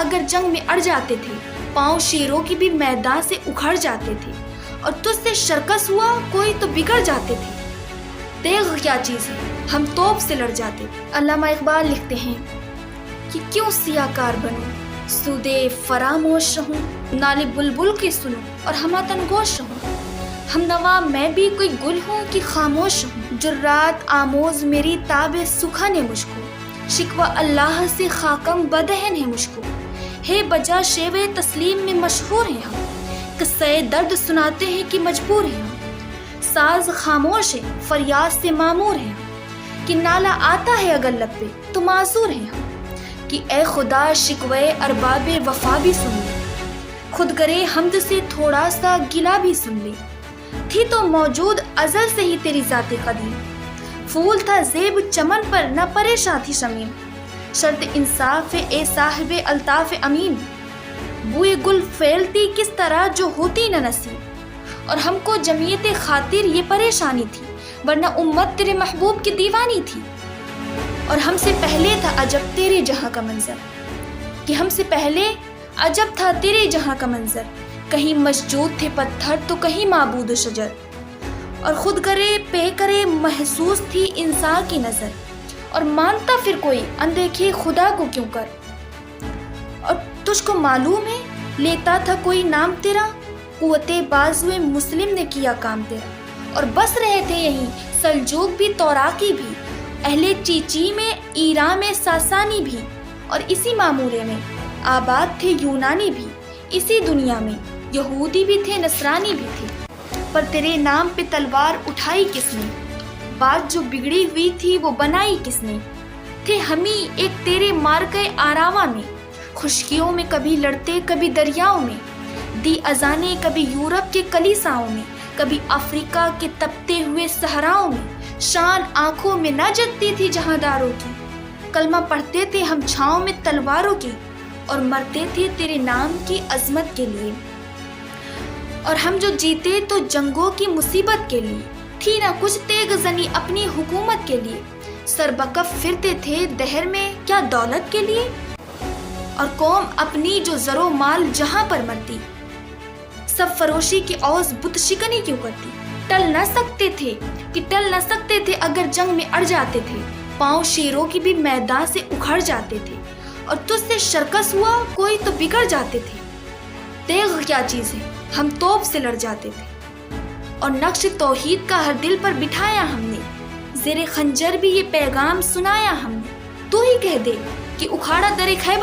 اگر جنگ میں اڑ جاتے تھے، پاؤں شیروں کی بھی میدان سے اکھڑ جاتے تھے، اور تجھ سے شرکس ہوا کوئی تو بگڑ جاتے تھے۔ تیغ کیا چیز ہے، ہم توپ سے لڑ جاتے تھے۔ علامہ اقبال لکھتے ہیں کہ کیوں سیاہ کار بنوں، سودے فراموش رہوں، نالے بلبل کے سنوں اور ہماتن گوش رہوں۔ ہم نوا میں بھی کوئی گل ہوں کہ خاموش ہوں، جرات آموز میری تاب سکھن ہے مجھ کو، شکوہ اللہ سے خاکم بدہن ہے مجھ کو، ہے بجا شیوہ تسلیم میں مشہور ہیں ہم، قصہ درد سناتے ہیں کہ مجبور ہیں ہم، ساز خاموش ہے فریاد سے معمور ہیں ہم، کہ نالا آتا ہے اگر لب پہ تو معذور ہیں ہم، کہ اے خدا شکوہ ارباب وفا بھی سن لے، خود گرے حمد سے تھوڑا سا گلا بھی سن لے، تھی تو موجود ازل سے ہی تیری ذات قدیم، پھول تھا زیب چمن پر نہ پریشاں تھی شمیم، شرط انصاف اے صاحب الطاف امین، بوئے گل پھیلتی کس طرح جو ہوتی نہ نصیب، اور ہم کو جمعیت خاطر یہ پریشانی تھی، ورنہ امت تیرے محبوب کی دیوانی تھی، اور ہم سے پہلے تھا عجب تیرے جہاں کا منظر، کہ ہم سے پہلے عجب تھا تیرے جہاں کا منظر، کہیں مسجود تھے پتھر تو کہیں معبود شجر، اور خود کرے پے کرے محسوس تھی انسان کی نظر، اور مانتا پھر کوئی اندیکھے خدا کو کیوں کر، اور تجھ کو معلوم ہے لیتا تھا کوئی نام تیرا، قوت بازوئے مسلم نے کیا کام تیرا، اور بس رہے تھے یہیں سلجوق بھی توراکی بھی، اہل چیچی میں ایران میں ساسانی بھی، اور اسی معمورے میں آباد تھے یونانی بھی، اسی دنیا میں یہودی بھی تھے نصرانی بھی تھے، پر تیرے نام پہ تلوار اٹھائی کس نے، بات جو بگڑی ہوئی تھی وہ بنائی کس نے، تھے ہمیں ایک تیرے مارکے آراواں میں، خشکیوں میں کبھی لڑتے کبھی دریاؤں میں، دی اذانیں کبھی یورپ کے کلیساؤں میں، کبھی افریقہ کے تپتے ہوئے صحراؤں میں، شان آنکھوں میں نہ جگتی تھی جہاں داروں کی، کلمہ پڑھتے تھے ہم چھاؤں میں تلواروں کی، اور مرتے تھے تیرے نام کی عظمت کے لیے، اور ہم جو جیتے تو جنگوں کی مصیبت کے لیے، تھی نہ کچھ تیغ زنی اپنی حکومت کے لیے، سربکف پھرتے تھے دہر میں کیا دولت کے لیے، اور قوم اپنی جو زر و مال جہاں پر مرتی، سب فروشی کی عوض بت شکنی کیوں کرتی، ٹل نہ سکتے تھے اگر جنگ میں اڑ جاتے تھے، پاؤں شیروں کی بھی میدان سے اکھڑ جاتے تھے، اور تجھ سے شرکس ہوا کوئی تو بگڑ جاتے تھے، تیغ کیا چیز ہے، ہم توپ سے لڑ جاتے تھے، اور نقش توحید کا ہر دل پر بٹھایا ہم نے، زیر خنجر بھی یہ پیغام سنایا ہم نے، تو ہی کہہ دے کہ اکھاڑا در خیبر